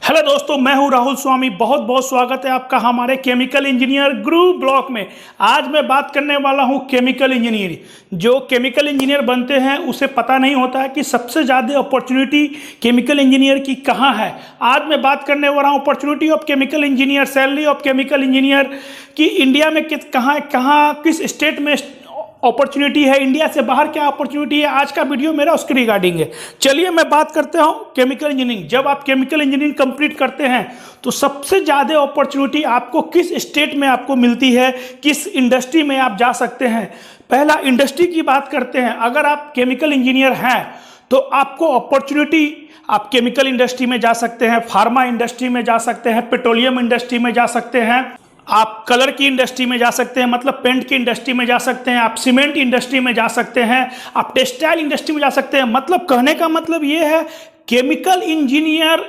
Hello दोस्तों, मैं हूं राहुल स्वामी। बहुत बहुत स्वागत है आपका हमारे केमिकल इंजीनियर गुरु ब्लॉक में। आज मैं बात करने वाला हूं केमिकल इंजीनियर। जो केमिकल इंजीनियर बनते हैं उसे पता नहीं होता है कि सबसे ज़्यादा अपॉर्चुनिटी केमिकल इंजीनियर की कहां है। आज मैं बात करने वाला हूं opportunity of chemical engineer, salary of chemical engineer कि इंडिया में कहाँ किस स्टेट में अपॉर्चुनिटी है, इंडिया से बाहर क्या अपॉर्चुनिटी है। आज का वीडियो मेरा उसके रिगार्डिंग है। चलिए मैं बात करता हूँ केमिकल इंजीनियरिंग। जब आप केमिकल इंजीनियरिंग कंप्लीट करते हैं तो सबसे ज़्यादा अपॉर्चुनिटी आपको किस स्टेट में आपको मिलती है, किस इंडस्ट्री में आप जा सकते हैं। पहला इंडस्ट्री की बात करते हैं। अगर आप केमिकल इंजीनियर हैं तो आपको अपॉर्चुनिटी, आप केमिकल इंडस्ट्री में जा सकते हैं, फार्मा इंडस्ट्री में जा सकते हैं, पेट्रोलियम इंडस्ट्री में जा सकते हैं, आप कलर की इंडस्ट्री में जा सकते हैं, मतलब पेंट की इंडस्ट्री में जा सकते हैं, आप सीमेंट इंडस्ट्री में जा सकते हैं, आप टेक्सटाइल इंडस्ट्री में जा सकते हैं। मतलब कहने का मतलब ये है, केमिकल इंजीनियर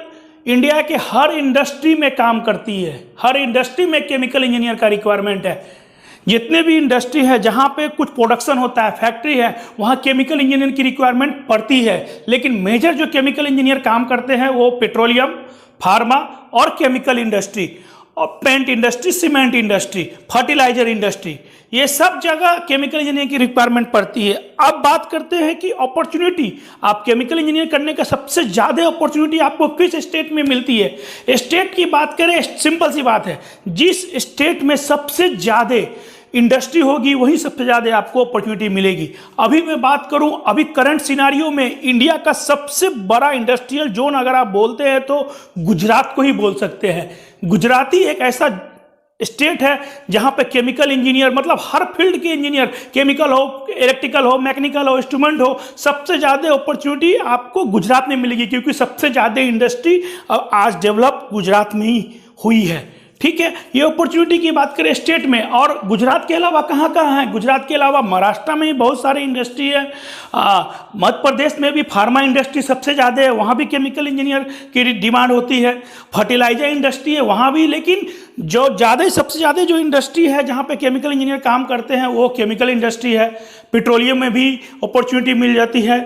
इंडिया के हर इंडस्ट्री में काम करती है। हर इंडस्ट्री में केमिकल इंजीनियर का रिक्वायरमेंट है। जितने भी इंडस्ट्री है जहाँ पे कुछ प्रोडक्शन होता है, फैक्ट्री है, वहाँ केमिकल इंजीनियर की रिक्वायरमेंट पड़ती है। लेकिन मेजर जो केमिकल इंजीनियर काम करते हैं वो पेट्रोलियम, फार्मा और केमिकल इंडस्ट्री और paint industry, cement industry, fertilizer industry, ये सब जगह केमिकल इंजीनियर की रिक्वायरमेंट पड़ती है। अब बात करते हैं कि अपॉर्चुनिटी, आप केमिकल इंजीनियर करने का सबसे ज़्यादा अपॉर्चुनिटी आपको किस स्टेट में मिलती है। स्टेट की बात करें, सिंपल सी बात है, जिस स्टेट में सबसे ज़्यादा इंडस्ट्री होगी वहीं सबसे ज़्यादा आपको अपॉर्चुनिटी मिलेगी। अभी मैं बात करूं, अभी करंट सिनारियो में इंडिया का सबसे बड़ा इंडस्ट्रियल जोन अगर आप बोलते हैं तो गुजरात को ही बोल सकते हैं। गुजराती एक ऐसा स्टेट है जहां पे केमिकल इंजीनियर, मतलब हर फील्ड के इंजीनियर, केमिकल हो, इलेक्ट्रिकल हो, मैकेनिकल हो, इंस्ट्रूमेंट हो, सबसे ज़्यादा अपॉर्चुनिटी आपको गुजरात में मिलेगी, क्योंकि सबसे ज़्यादा इंडस्ट्री आज डेवलप गुजरात में ही हुई है। ठीक है, ये अपॉर्चुनिटी की बात करें स्टेट में। और गुजरात के अलावा कहाँ कहाँ है? गुजरात के अलावा महाराष्ट्र में भी बहुत सारी इंडस्ट्री है, मध्य प्रदेश में भी फार्मा इंडस्ट्री सबसे ज़्यादा है, वहाँ भी केमिकल इंजीनियर की डिमांड होती है। फर्टिलाइजर इंडस्ट्री है वहाँ भी, लेकिन जो सबसे ज़्यादा जो इंडस्ट्री है जहाँ पे केमिकल इंजीनियर काम करते हैं वो केमिकल इंडस्ट्री है। पेट्रोलियम में भी अपॉर्चुनिटी मिल जाती है।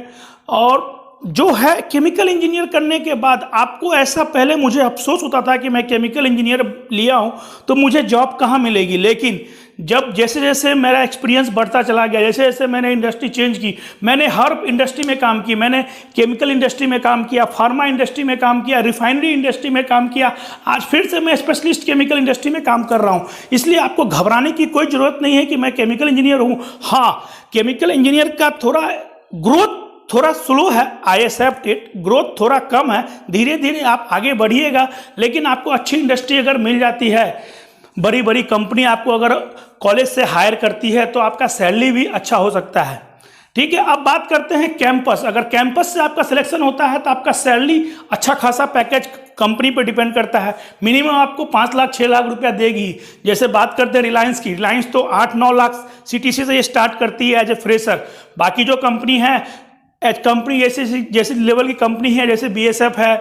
और जो है केमिकल इंजीनियर करने के बाद आपको ऐसा, पहले मुझे अफसोस होता था कि मैं केमिकल इंजीनियर लिया हूं तो मुझे जॉब कहां मिलेगी। लेकिन जब जैसे जैसे मेरा एक्सपीरियंस बढ़ता चला गया, जैसे जैसे मैंने इंडस्ट्री चेंज की, मैंने हर इंडस्ट्री में काम की। मैंने केमिकल इंडस्ट्री में काम किया, फार्मा इंडस्ट्री में काम किया, रिफाइनरी इंडस्ट्री में काम किया। आज फिर से मैं स्पेशलिस्ट केमिकल इंडस्ट्री में काम कर रहा हूँ। इसलिए आपको घबराने की कोई ज़रूरत नहीं है कि मैं केमिकल इंजीनियर हूँ। हाँ, केमिकल इंजीनियर का ग्रोथ थोड़ा स्लो है, आई एक्सेप्ट इट, ग्रोथ थोड़ा कम है, धीरे धीरे आप आगे बढ़िएगा। लेकिन आपको अच्छी इंडस्ट्री अगर मिल जाती है, बड़ी बड़ी कंपनी आपको अगर कॉलेज से हायर करती है तो आपका सैलरी भी अच्छा हो सकता है। ठीक है, अब बात करते हैं कैंपस। अगर कैंपस से आपका सिलेक्शन होता है तो आपका सैलरी अच्छा खासा पैकेज कंपनी पर डिपेंड करता है। मिनिमम आपको 5 लाख 6 लाख रुपया देगी। जैसे बात करते हैं रिलायंस की, रिलायंस तो 8-9 लाख सीटीसी से ये स्टार्ट करती है एज ए फ्रेशर। बाकी जो कंपनी है, कंपनी जैसे लेवल की कंपनी है, जैसे बीएसएफ है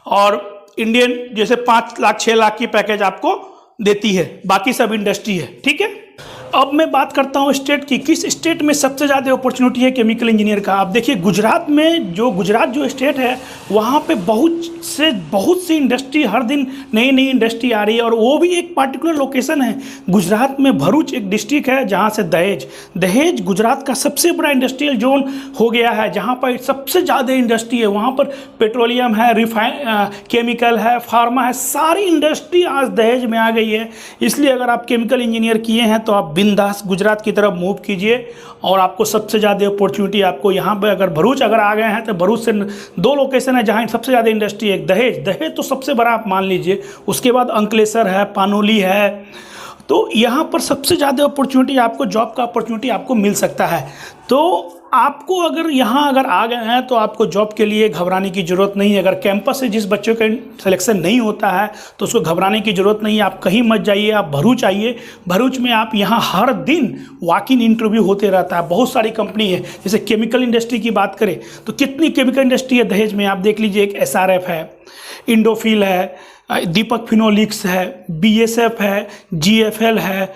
और इंडियन, जैसे 5 लाख 6 लाख की पैकेज आपको देती है। बाकी सब इंडस्ट्री है। ठीक है, अब मैं बात करता हूँ स्टेट की, किस स्टेट में सबसे ज़्यादा अपॉर्चुनिटी है केमिकल इंजीनियर का। आप देखिए, गुजरात में, गुजरात जो स्टेट है वहाँ पे बहुत सी इंडस्ट्री, हर दिन नई नई इंडस्ट्री आ रही है। और वो भी एक पार्टिकुलर लोकेशन है गुजरात में, भरूच एक डिस्ट्रिक्ट है जहाँ से दहेज गुजरात का सबसे बड़ा इंडस्ट्रियल जोन हो गया है, जहाँ पर सबसे ज़्यादा इंडस्ट्री है। वहाँ पर पेट्रोलियम है, केमिकल है, फार्मा है, सारी इंडस्ट्री आज दहेज में आ गई है। इसलिए अगर आप केमिकल इंजीनियर किए हैं तो आप बिंदास गुजरात की तरफ मूव कीजिए और आपको सबसे ज़्यादा अपॉर्चुनिटी आपको यहाँ पे, अगर भरूच अगर आ गए हैं तो भरूच से 2 लोकेशन है जहाँ सबसे ज़्यादा इंडस्ट्री है। दहेज तो सबसे बड़ा आप मान लीजिए, उसके बाद अंकलेश्वर है, पानोली है। तो यहाँ पर सबसे ज़्यादा अपॉर्चुनिटी आपको, जॉब का अपॉर्चुनिटी आपको मिल सकता है। तो आपको अगर यहाँ आ गए हैं तो आपको जॉब के लिए घबराने की ज़रूरत नहीं है। अगर कैंपस से जिस बच्चों का सिलेक्शन नहीं होता है तो उसको घबराने की ज़रूरत नहीं है। आप कहीं मत जाइए, आप भरूच आइए। भरूच में आप यहाँ हर दिन वॉक इन इंटरव्यू होते रहता है। बहुत सारी कंपनी है। जैसे केमिकल इंडस्ट्री की बात करें तो कितनी केमिकल इंडस्ट्री है दहेज में, आप देख लीजिए। एक SRF है, इंडोफिल है, दीपक फिनोलिक्स है, BSF है, GFL है,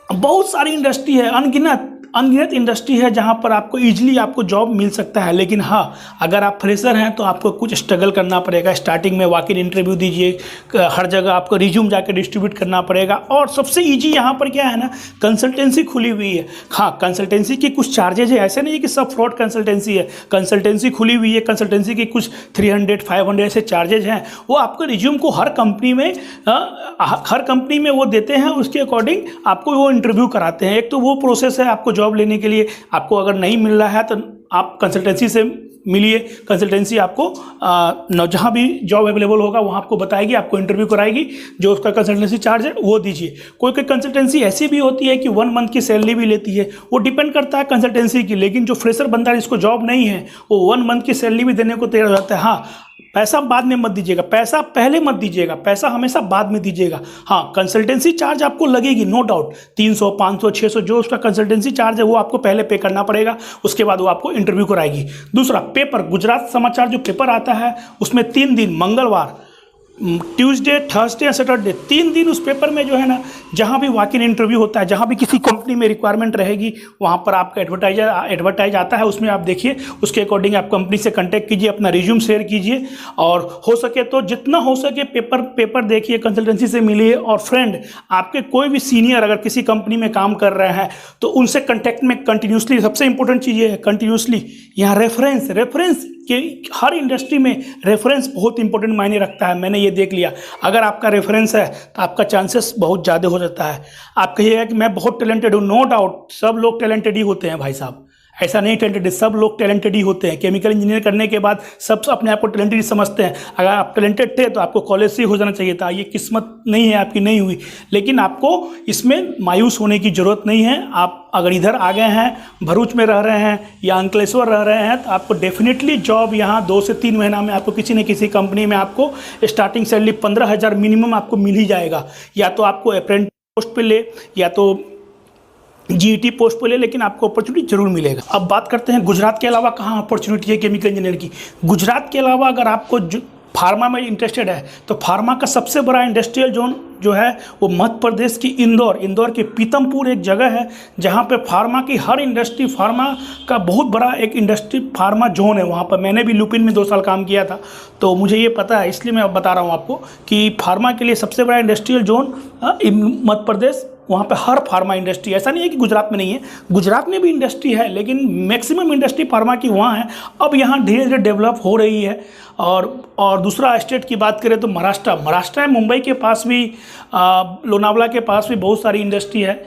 बहुत सारी इंडस्ट्री है, अनगिनत। अनगिनत इंडस्ट्री है जहाँ पर आपको ईजिली आपको जॉब मिल सकता है। लेकिन हाँ, अगर आप फ्रेशर हैं तो आपको कुछ स्ट्रगल करना पड़ेगा। स्टार्टिंग में वॉक इन इंटरव्यू दीजिए, हर जगह आपको रिज्यूम जाके डिस्ट्रीब्यूट करना पड़ेगा। और सबसे ईजी यहाँ पर क्या है ना, कंसल्टेंसी खुली हुई है। हाँ, कंसल्टेंसी के कुछ चार्जेज है, ऐसे नहीं है कि सब फ्रॉड कंसल्टेंसी है। कंसल्टेंसी खुली हुई है, कंसल्टेंसी के कुछ 300 500 ऐसे चार्जेज हैं। वो आपको रिज्यूम को हर कंपनी में वो देते हैं, उसके अकॉर्डिंग आपको वो इंटरव्यू कराते हैं। एक तो वो प्रोसेस है आपको जॉब लेने के लिए। आपको अगर नहीं मिल रहा है तो आप कंसल्टेंसी से मिलिए। कंसल्टेंसी आपको जहाँ भी जॉब अवेलेबल होगा वहाँ आपको बताएगी, आपको इंटरव्यू कराएगी। जो उसका कंसल्टेंसी चार्ज है वो दीजिए। कोई कोई कंसल्टेंसी ऐसी भी होती है कि 1 मंथ की सैलरी भी लेती है, वो डिपेंड करता है कंसल्टेंसी की। लेकिन जो फ्रेशर बंदा है जिसको जॉब नहीं है, वो 1 मंथ की सैलरी भी देने को तैयार हो जाता है। हाँ, पैसा बाद में मत दीजिएगा, पैसा पहले मत दीजिएगा, पैसा हमेशा बाद में दीजिएगा। हाँ, कंसल्टेंसी चार्ज आपको लगेगी, नो डाउट। 300 500 600 जो उसका कंसल्टेंसी चार्ज है वो आपको पहले पे करना पड़ेगा। उसके बाद वो आपको इंटरव्यू कराएगी। दूसरा, पेपर, गुजरात समाचार जो पेपर आता है उसमें 3 दिन, मंगलवार, ट्यूसडे, थर्सडे, सैटरडे, 3 दिन उस पेपर में जो है ना, जहाँ भी वॉक इन इंटरव्यू होता है, जहाँ भी किसी कंपनी में रिक्वायरमेंट रहेगी, वहाँ पर आपका एडवर्टाइज आता है। उसमें आप देखिए, उसके अकॉर्डिंग आप कंपनी से कांटेक्ट कीजिए, अपना रिज्यूम शेयर कीजिए। और हो सके तो जितना हो सके पेपर देखिए, कंसल्टेंसी से मिलिए। और फ्रेंड, आपके कोई भी सीनियर अगर किसी कंपनी में काम कर रहे हैं तो उनसे कांटेक्ट में कंटिन्यूसली, सबसे इंपॉर्टेंट चीज़ ये है कंटिन्यूसली। यहाँ रेफरेंस कि हर इंडस्ट्री में रेफरेंस बहुत इंपॉर्टेंट मायने रखता है। मैंने ये देख लिया, अगर आपका रेफरेंस है तो आपका चांसेस बहुत ज़्यादा हो जाता है। आप कहिएगा कि मैं बहुत टैलेंटेड हूँ, नो डाउट सब लोग टैलेंटेड ही होते हैं भाई साहब, ऐसा नहीं टैलेंटेड, सब लोग टैलेंटेड ही होते हैं। केमिकल इंजीनियर करने के बाद सब अपने आप को टैलेंटेड ही समझते हैं। अगर आप टैलेंटेड थे तो आपको कॉलेज से ही हो जाना चाहिए था। ये किस्मत नहीं है आपकी, नहीं हुई। लेकिन आपको इसमें मायूस होने की ज़रूरत नहीं है। आप अगर इधर आ गए हैं, भरूच में रह रहे हैं या अंकलेश्वर रह रहे हैं, तो आपको डेफिनेटली जॉब यहाँ 2 से 3 महीना में आपको किसी न किसी कंपनी में आपको स्टार्टिंग सैलरी 15,000 मिनिमम आपको मिल ही जाएगा। या तो आपको अप्रेंटिस पोस्ट पे ले या तो जीईटी पोस्ट पे ले, लेकिन आपको अपॉर्चुनिटी जरूर मिलेगा। अब बात करते हैं गुजरात के अलावा कहाँ अपॉर्चुनिटी है केमिकल इंजीनियर की। गुजरात के अलावा अगर आपको फार्मा में इंटरेस्टेड है तो फार्मा का सबसे बड़ा इंडस्ट्रियल जोन जो है वो मध्य प्रदेश की इंदौर के पीतमपुर एक जगह है, जहाँ पे फार्मा की हर इंडस्ट्री, फार्मा का बहुत बड़ा एक इंडस्ट्री फार्मा जोन है। वहाँ पर मैंने भी लुपिन में 2 साल काम किया था, तो मुझे ये पता है, इसलिए मैं बता रहा हूँ आपको कि फार्मा के लिए सबसे बड़ा इंडस्ट्रियल जोन मध्य प्रदेश। वहाँ पे हर फार्मा इंडस्ट्री, ऐसा नहीं है कि गुजरात में नहीं है, गुजरात में भी इंडस्ट्री है, लेकिन मैक्सिमम इंडस्ट्री फार्मा की वहाँ है। अब यहाँ धीरे धीरे डेवलप हो रही है। और दूसरा स्टेट की बात करें तो महाराष्ट्र है। मुंबई के पास भी, लोनावला के पास भी बहुत सारी इंडस्ट्री है।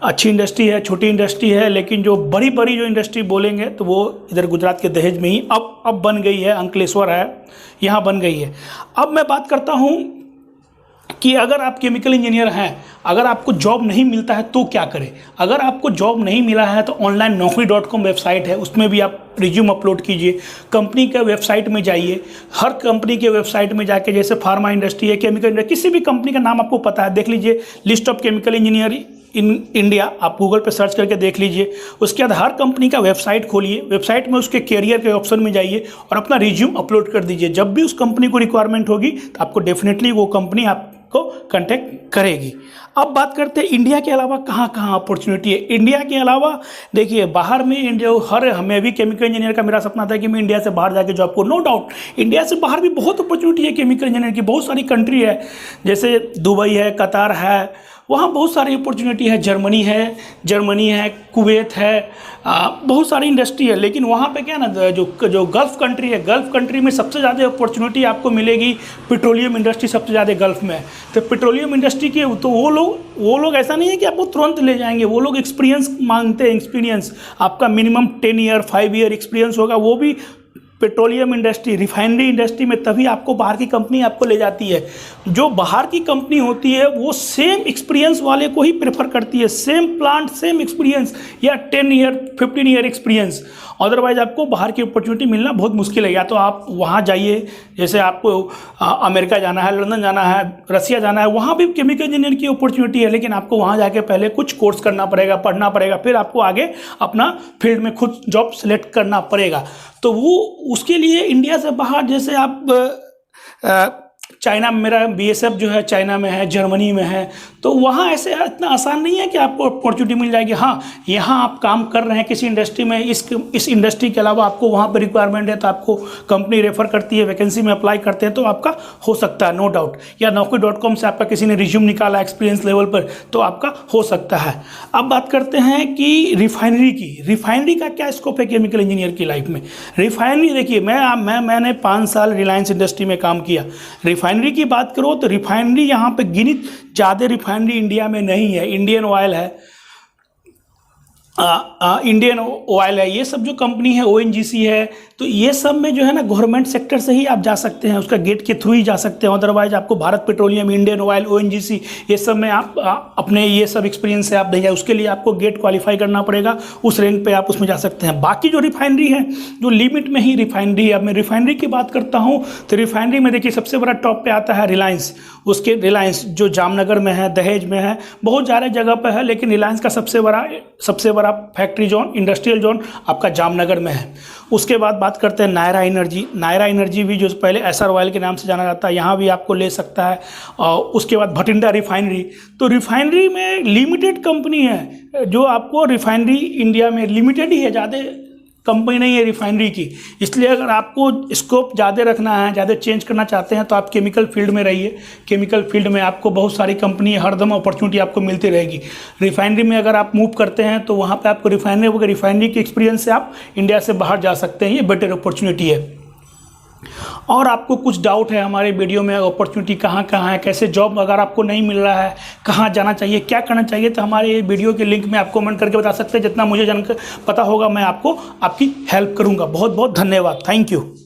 अच्छी इंडस्ट्री है, छोटी इंडस्ट्री है, लेकिन जो बड़ी जो इंडस्ट्री बोलेंगे तो वो इधर गुजरात के दहेज में ही अब बन गई है। अंकलेश्वर है, यहाँ बन गई है। अब मैं बात करता हूँ कि अगर आप केमिकल इंजीनियर हैं, अगर आपको जॉब नहीं मिलता है तो क्या करें। अगर आपको जॉब नहीं मिला है तो ऑनलाइन naukri.com वेबसाइट है, उसमें भी आप रिज्यूम अपलोड कीजिए। कंपनी के वेबसाइट में जाइए, हर कंपनी के वेबसाइट में जाके, जैसे फार्मा इंडस्ट्री है, केमिकल इंडस्ट्री, किसी भी कंपनी का नाम आपको पता है, देख लीजिए, list of chemical engineer in India, आप गूगल पे सर्च करके देख लीजिए। उसके बाद हर कंपनी का वेबसाइट खोलिए, वेबसाइट में उसके कैरियर के ऑप्शन में जाइए और अपना रिज्यूम अपलोड कर दीजिए। जब भी उस कंपनी को रिक्वायरमेंट होगी तो आपको डेफिनेटली वो कंपनी आपको कांटेक्ट करेगी। अब बात करते हैं इंडिया के अलावा कहाँ कहाँ अपॉर्चुनिटी है। इंडिया के अलावा देखिए, बाहर में इंडिया, हमें भी केमिकल इंजीनियर का मेरा सपना था कि मैं इंडिया से बाहर जाके जॉब करूँ। नो डाउट इंडिया से बाहर भी बहुत अपॉर्चुनिटी है केमिकल इंजीनियर की। बहुत सारी कंट्री है, जैसे दुबई है, कतार है, वहाँ बहुत सारी अपॉर्चुनिटी है। जर्मनी है, कुवैत है, बहुत सारी इंडस्ट्री है। लेकिन वहाँ पे क्या ना, जो गल्फ़ कंट्री है, गल्फ़ कंट्री में सबसे ज़्यादा अपॉर्चुनिटी आपको मिलेगी। पेट्रोलियम इंडस्ट्री सबसे ज़्यादा गल्फ़ में है। तो पेट्रोलियम इंडस्ट्री के तो वो लोग ऐसा नहीं है कि आपको तुरंत ले जाएंगे, वो लोग एक्सपीरियंस मांगते हैं। एक्सपीरियंस आपका मिनिमम 10 ईयर 5 ईयर एक्सपीरियंस होगा, वो भी पेट्रोलियम इंडस्ट्री, रिफाइनरी इंडस्ट्री में, तभी आपको बाहर की कंपनी आपको ले जाती है। जो बाहर की कंपनी होती है वो सेम एक्सपीरियंस वाले को ही प्रेफर करती है, सेम प्लांट, सेम एक्सपीरियंस या 10 ईयर 15 ईयर एक्सपीरियंस। अदरवाइज आपको बाहर की अपॉर्चुनिटी मिलना बहुत मुश्किल है। या तो आप वहाँ जाइए, जैसे आपको अमेरिका जाना है, लंदन जाना है, रसिया जाना है, वहाँ भी केमिकल इंजीनियर की अपॉर्चुनिटी है, लेकिन आपको वहाँ जाके पहले कुछ कोर्स करना पड़ेगा, पढ़ना पड़ेगा, फिर आपको आगे अपना फील्ड में खुद जॉब सेलेक्ट करना पड़ेगा। तो वो उसके लिए इंडिया से बाहर, जैसे आप चाइना में मेरा BSF जो है चाइना में है, जर्मनी में है, तो वहाँ ऐसे इतना आसान नहीं है कि आपको अपॉर्चुनिटी मिल जाएगी। हाँ, यहाँ आप काम कर रहे हैं किसी इंडस्ट्री में, इस इंडस्ट्री के अलावा आपको वहाँ पर रिक्वायरमेंट है तो आपको कंपनी रेफर करती है, वैकेंसी में अप्लाई करते हैं तो आपका हो सकता है, नो डाउट। या naukri.com से आपका किसी ने रिज्यूम निकाला एक्सपीरियंस लेवल पर तो आपका हो सकता है। अब बात करते हैं कि रिफाइनरी का क्या स्कोप है केमिकल इंजीनियर की लाइफ में। रिफाइनरी देखिए, मैंने 5 साल रिलायंस इंडस्ट्री में काम किया। रिफाइनरी की बात करो तो रिफाइनरी यहाँ पे गिनित ज़्यादा रिफाइनरी इंडिया में नहीं है। इंडियन ऑयल है, इंडियन ऑयल है, ये सब जो कंपनी है, ONGC है, तो ये सब में जो है ना गवर्नमेंट सेक्टर से ही आप जा सकते हैं, उसका गेट के थ्रू ही जा सकते हैं। अदरवाइज आपको Bharat petroleum, Indian oil, ONGC ये सब में आप अपने ये सब एक्सपीरियंस से आप नहीं जाए, उसके लिए आपको गेट क्वालिफाई करना पड़ेगा, उस रैंक पे आप उसमें जा सकते हैं। बाकी जो रिफाइनरी है, जो लिमिट में ही रिफाइनरी है। अब मैं रिफाइनरी की बात करता हूँ तो रिफाइनरी में देखिए सबसे बड़ा टॉप पे आता है रिलायंस। उसके रिलायंस जो जामनगर में है, दहेज में है, बहुत सारे जगह पर है, लेकिन रिलायंस का सबसे बड़ा फैक्ट्री जोन, इंडस्ट्रियल जोन आपका जामनगर में है। उसके बाद बात करते हैं नायरा एनर्जी भी जो पहले एसआर ऑयल के नाम से जाना जाता है, यहाँ भी आपको ले सकता है। और उसके बाद भटिंडा रिफाइनरी, तो रिफाइनरी में लिमिटेड कंपनी है जो आपको रिफाइनरी इंडिया में लिमिटेड ही है, ज़्यादा कंपनी नहीं है रिफाइनरी की। इसलिए अगर आपको स्कोप ज़्यादा रखना है, ज़्यादा चेंज करना चाहते हैं तो आप केमिकल फील्ड में रहिए। केमिकल फील्ड में आपको बहुत सारी कंपनी, हरदम अपॉर्चुनिटी आपको मिलती रहेगी। रिफाइनरी में अगर आप मूव करते हैं तो वहाँ पे आपको रिफाइनरी के एक्सपीरियंस से आप इंडिया से बाहर जा सकते हैं, ये बेटर अपॉर्चुनिटी है। और आपको कुछ डाउट है हमारे वीडियो में, अपॉर्चुनिटी कहाँ कहाँ है, कैसे जॉब अगर आपको नहीं मिल रहा है, कहाँ जाना चाहिए, क्या करना चाहिए, तो हमारे वीडियो के लिंक में आपको कमेंट करके बता सकते हैं। जितना मुझे जानकर पता होगा मैं आपको आपकी हेल्प करूँगा। बहुत बहुत धन्यवाद, थैंक यू।